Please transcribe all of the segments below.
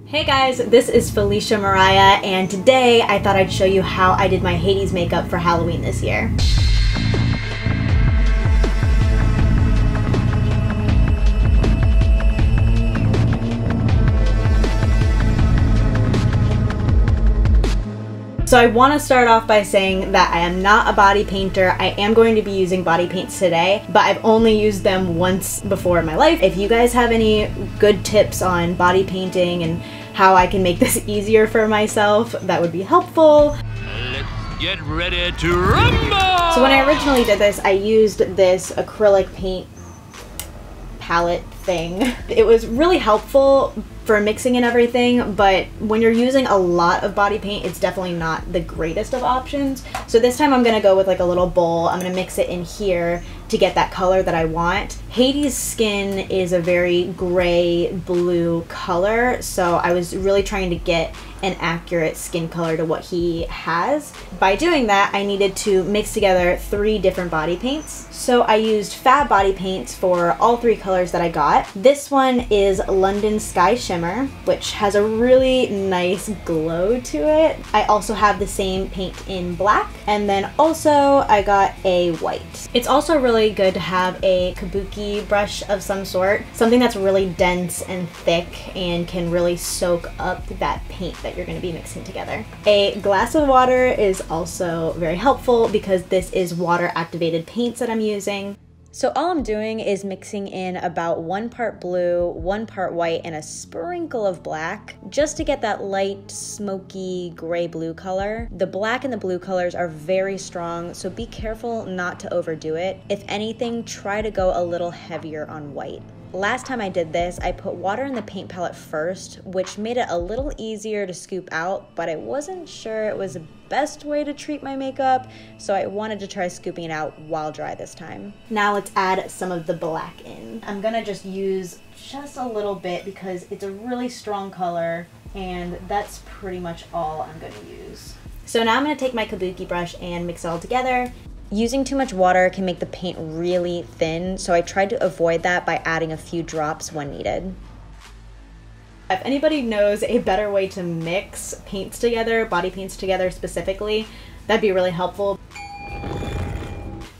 Hey guys, this is Felicia Mariah, and today I thought I'd show you how I did my Hades makeup for Halloween this year. So I want to start off by saying that I am not a body painter. I am going to be using body paints today, but I've only used them once before in my life. If you guys have any good tips on body painting and how I can make this easier for myself, that would be helpful. Let's get ready to rumble! So when I originally did this, I used this acrylic paint palette thing. It was really helpful for mixing and everything, but when you're using a lot of body paint, it's definitely not the greatest of options. So this time I'm gonna go with like a little bowl. I'm gonna mix it in here to get that color that I want. Hades' skin is a very gray blue color, so I was really trying to get an accurate skin color to what he has. By doing that, I needed to mix together 3 different body paints. So I used Fab body paints for all 3 colors that I got. This one is London Shimmer, which has a really nice glow to it. I also have the same paint in black, and then also I got a white. It's also really good to have a kabuki brush of some sort, something that's really dense and thick and can really soak up that paint that you're going to be mixing together. A glass of water is also very helpful because this is water activated paints that I'm using. So all I'm doing is mixing in about 1 part blue, 1 part white, and a sprinkle of black just to get that light, smoky, gray-blue color. The black and the blue colors are very strong, so be careful not to overdo it. If anything, try to go a little heavier on white. Last time I did this, I put water in the paint palette first, which made it a little easier to scoop out, but I wasn't sure it was the best way to treat my makeup, so I wanted to try scooping it out while dry this time. Now let's add some of the black in. I'm gonna just use just a little bit because it's a really strong color, and that's pretty much all I'm gonna use. So now I'm gonna take my kabuki brush and mix it all together. Using too much water can make the paint really thin, so I tried to avoid that by adding a few drops when needed. If anybody knows a better way to mix paints together, body paints together specifically, that'd be really helpful.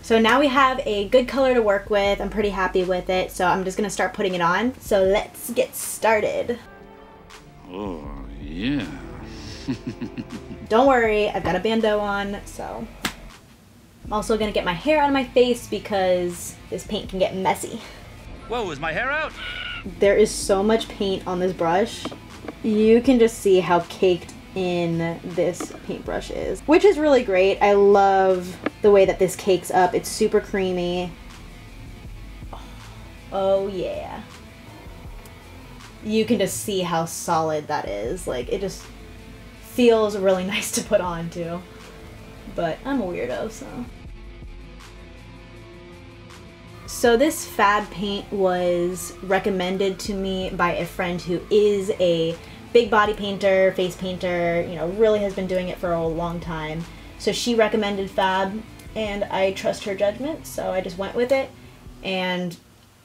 So now we have a good color to work with. I'm pretty happy with it, so I'm just gonna start putting it on. So let's get started. Oh, yeah. Don't worry, I've got a bandeau on, so. I'm also gonna get my hair out of my face because this paint can get messy. Whoa, is my hair out? There is so much paint on this brush. You can just see how caked in this paintbrush is, which is really great. I love the way that this cakes up. It's super creamy. Oh yeah. You can just see how solid that is. Like, it just feels really nice to put on too. But I'm a weirdo, so. So this Fab paint was recommended to me by a friend who is a big body painter, face painter, you know, really has been doing it for a long time. So she recommended Fab, and I trust her judgment, so I just went with it, and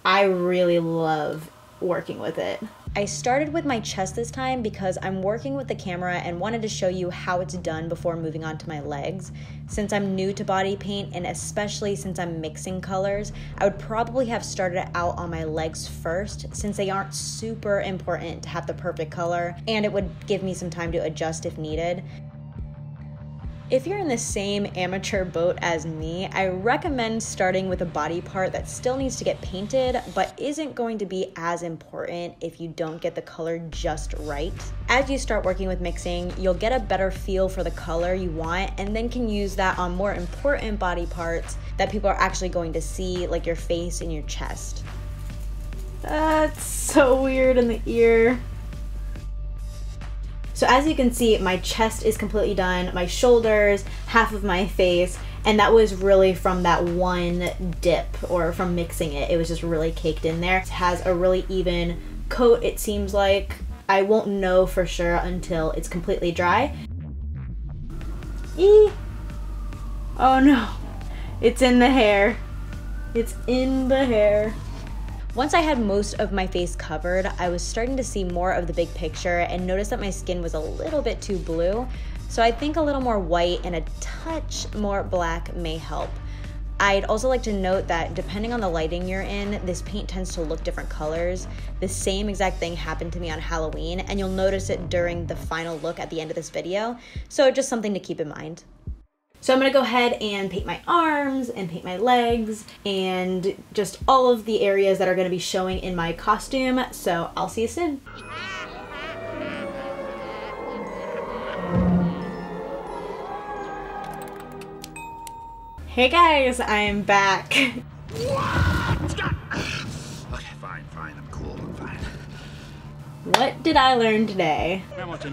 I really love working with it. I started with my chest this time because I'm working with the camera and wanted to show you how it's done before moving on to my legs. Since I'm new to body paint, and especially since I'm mixing colors, I would probably have started out on my legs first, since they aren't super important to have the perfect color, and it would give me some time to adjust if needed. If you're in the same amateur boat as me, I recommend starting with a body part that still needs to get painted, but isn't going to be as important if you don't get the color just right. As you start working with mixing, you'll get a better feel for the color you want, and then can use that on more important body parts that people are actually going to see, like your face and your chest. That's so weird in the ear. So as you can see, my chest is completely done, my shoulders, half of my face, and that was really from that one dip, or from mixing it. It was just really caked in there. It has a really even coat, it seems like. I won't know for sure until it's completely dry. Eee! Oh no, it's in the hair. It's in the hair. Once I had most of my face covered, I was starting to see more of the big picture and noticed that my skin was a little bit too blue, so I think a little more white and a touch more black may help. I'd also like to note that depending on the lighting you're in, this paint tends to look different colors. The same exact thing happened to me on Halloween, and you'll notice it during the final look at the end of this video, so just something to keep in mind. So I'm gonna go ahead and paint my arms and paint my legs and just all of the areas that are gonna be showing in my costume. So I'll see you soon. Hey guys, I'm back. Okay, fine, I'm cool, I'm fine. What did I learn today? Memo to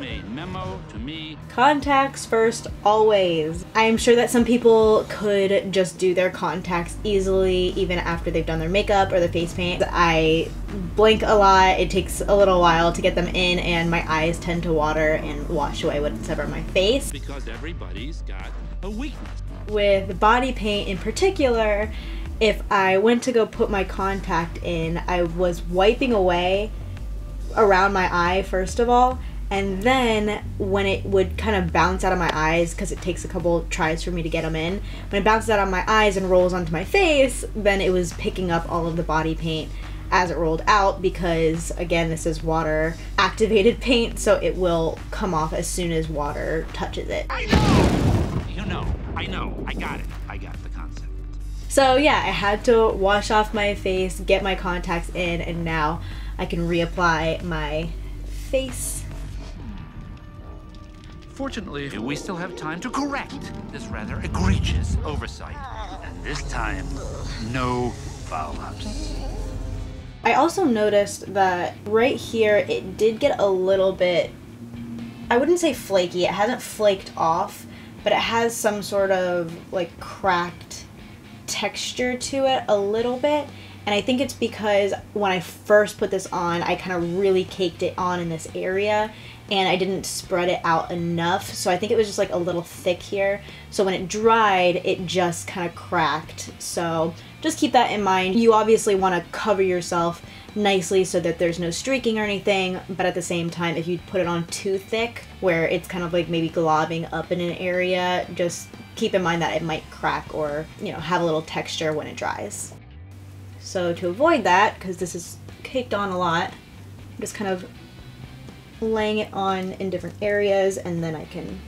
me. Contacts first, always. I'm sure that some people could just do their contacts easily even after they've done their makeup or their face paint. I blink a lot, it takes a little while to get them in, and my eyes tend to water and wash away whatever on my face. Because everybody's got a weakness. With body paint in particular, if I went to go put my contact in, I was wiping away around my eye first of all, and then when it would kind of bounce out of my eyes, because it takes a couple tries for me to get them in, when it bounces out of my eyes and rolls onto my face, then it was picking up all of the body paint as it rolled out, because again, this is water activated paint, so it will come off as soon as water touches it. I know! You know, I got it. I got the concept. So yeah, I had to wash off my face, get my contacts in, and now I can reapply my face. Fortunately, we still have time to correct this rather egregious oversight. And this time, no foul-ups. I also noticed that right here, it did get a little bit, I wouldn't say flaky, it hasn't flaked off, but it has some sort of like cracked texture to it a little bit. And I think it's because when I first put this on, I kind of really caked it on in this area and I didn't spread it out enough. So I think it was just like a little thick here. So when it dried, it just kind of cracked. So just keep that in mind. You obviously want to cover yourself nicely so that there's no streaking or anything, but at the same time, if you put it on too thick where it's kind of like maybe globbing up in an area, just keep in mind that it might crack or, you know, have a little texture when it dries. So to avoid that, because this is caked on a lot, I'm just kind of laying it on in different areas and then I can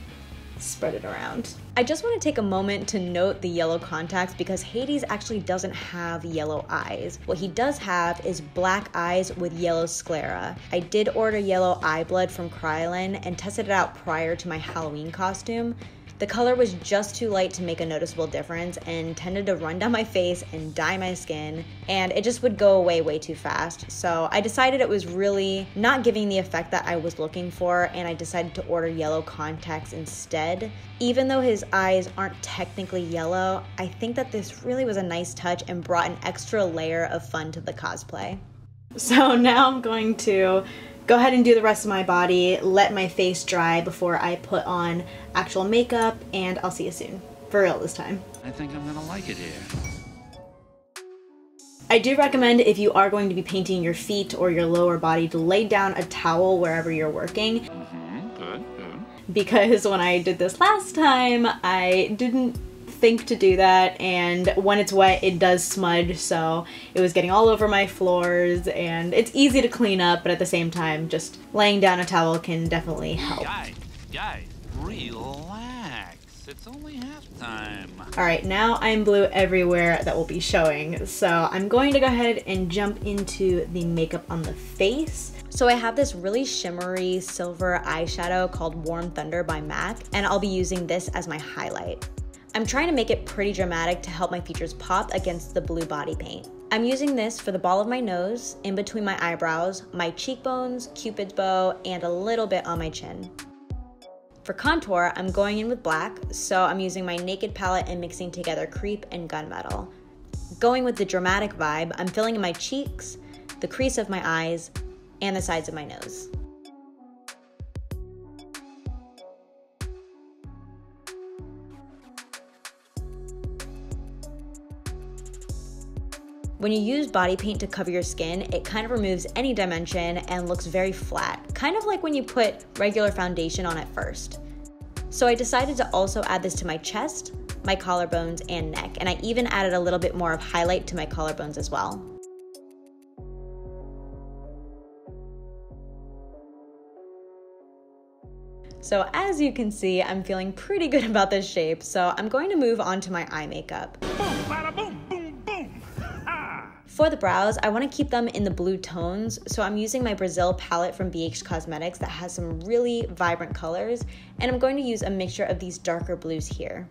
spread it around. I just want to take a moment to note the yellow contacts because Hades actually doesn't have yellow eyes. What he does have is black eyes with yellow sclera. I did order yellow eye blood from Krylon and tested it out prior to my Halloween costume. The color was just too light to make a noticeable difference and tended to run down my face and dye my skin, and it just would go away way too fast. So I decided it was really not giving the effect that I was looking for, and I decided to order yellow contacts instead. Even though his eyes aren't technically yellow, I think that this really was a nice touch and brought an extra layer of fun to the cosplay. So now I'm going to go ahead and do the rest of my body, let my face dry before I put on actual makeup, and I'll see you soon. For real this time. I think I'm gonna like it here. I do recommend if you are going to be painting your feet or your lower body to lay down a towel wherever you're working. Good. Because when I did this last time, I didn't think to do that, and when it's wet it does smudge, so it was getting all over my floors, and it's easy to clean up, but at the same time just laying down a towel can definitely help. Guys, relax. It's only halftime. Alright, now I'm blue everywhere that will be showing, so I'm going to go ahead and jump into the makeup on the face. So I have this really shimmery silver eyeshadow called Warm Thunder by MAC, and I'll be using this as my highlight. I'm trying to make it pretty dramatic to help my features pop against the blue body paint. I'm using this for the ball of my nose, in between my eyebrows, my cheekbones, cupid's bow, and a little bit on my chin. For contour, I'm going in with black, so I'm using my Naked palette and mixing together Creep and Gunmetal. Going with the dramatic vibe, I'm filling in my cheeks, the crease of my eyes, and the sides of my nose. When you use body paint to cover your skin, it kind of removes any dimension and looks very flat, kind of like when you put regular foundation on at first. So I decided to also add this to my chest, my collarbones, and neck, and I even added a little bit more of highlight to my collarbones as well. So as you can see, I'm feeling pretty good about this shape, so I'm going to move on to my eye makeup. Boom, bada, boom, boom, boom. For the brows, I want to keep them in the blue tones, so I'm using my Brazil palette from BH Cosmetics that has some really vibrant colors, and I'm going to use a mixture of these darker blues here.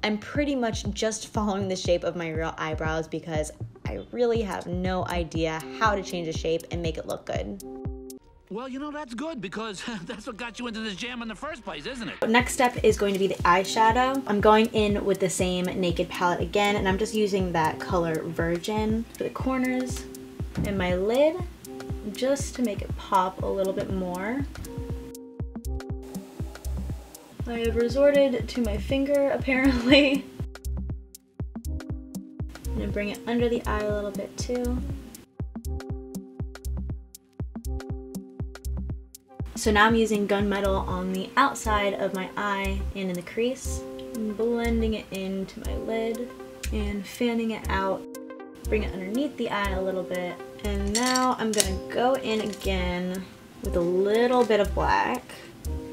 I'm pretty much just following the shape of my real eyebrows because I really have no idea how to change the shape and make it look good. Well, you know, that's good because that's what got you into this jam in the first place, isn't it? Next step is going to be the eyeshadow. I'm going in with the same Naked palette again, and I'm just using that color Virgin for the corners and my lid just to make it pop a little bit more. I have resorted to my finger apparently. I'm gonna bring it under the eye a little bit too. So now I'm using gunmetal on the outside of my eye and in the crease, and blending it into my lid and fanning it out. Bring it underneath the eye a little bit. And now I'm gonna go in again with a little bit of black,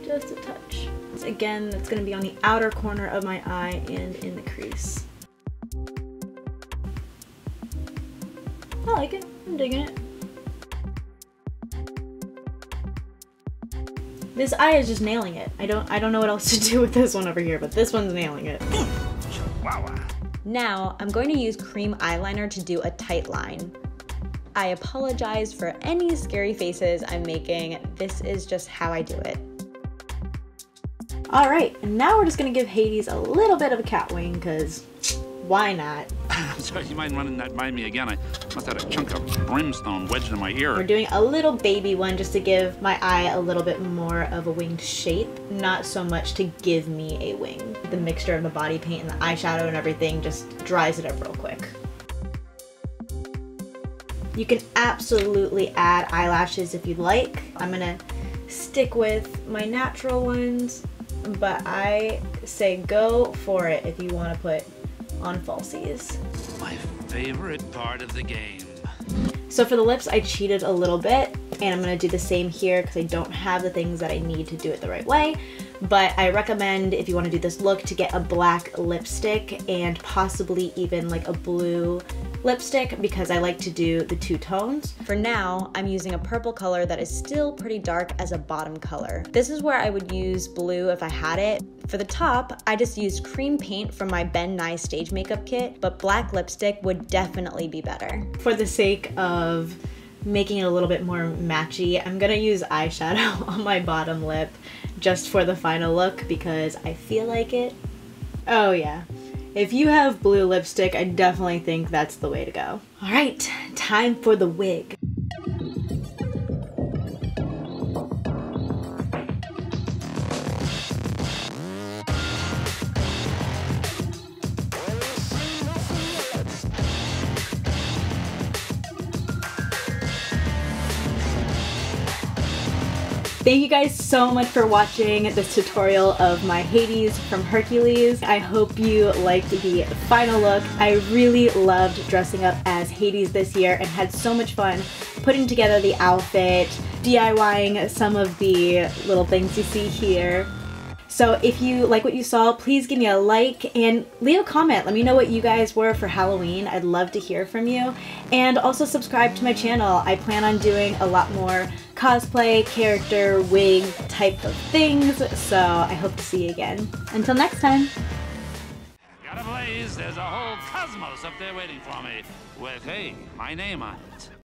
just a touch. Again, that's gonna be on the outer corner of my eye and in the crease. I like it, I'm digging it. This eye is just nailing it. I don't know what else to do with this one over here, but this one's nailing it. Now, I'm going to use cream eyeliner to do a tight line. I apologize for any scary faces I'm making. This is just how I do it. All right, and now we're just gonna give Hades a little bit of a cat wing, because why not? I'm sorry, you mind running that by me again? I must have had a chunk of brimstone wedged in my ear. We're doing a little baby one just to give my eye a little bit more of a winged shape, not so much to give me a wing. The mixture of the body paint and the eyeshadow and everything just dries it up real quick. You can absolutely add eyelashes if you'd like. I'm gonna stick with my natural ones, but I say go for it if you want to put on falsies. My favorite part of the game. So for the lips, I cheated a little bit, and I'm gonna do the same here because I don't have the things that I need to do it the right way. But I recommend, if you want to do this look, to get a black lipstick and possibly even like a blue lipstick, because I like to do the two tones. For now, I'm using a purple color that is still pretty dark as a bottom color. This is where I would use blue if I had it. For the top, I just used cream paint from my Ben Nye stage makeup kit, but black lipstick would definitely be better. For the sake of making it a little bit more matchy, I'm gonna use eyeshadow on my bottom lip just for the final look because I feel like it. Oh yeah. If you have blue lipstick, I definitely think that's the way to go. All right, time for the wig. Thank you guys so much for watching this tutorial of my Hades from Hercules. I hope you liked the final look. I really loved dressing up as Hades this year and had so much fun putting together the outfit, DIYing some of the little things you see here. So if you like what you saw, please give me a like and leave a comment. Let me know what you guys were for Halloween. I'd love to hear from you. And also subscribe to my channel. I plan on doing a lot more cosplay, character, wig type of things. So I hope to see you again. Until next time. Gotta blaze, there's a whole cosmos up there waiting for me with, hey, my name on it.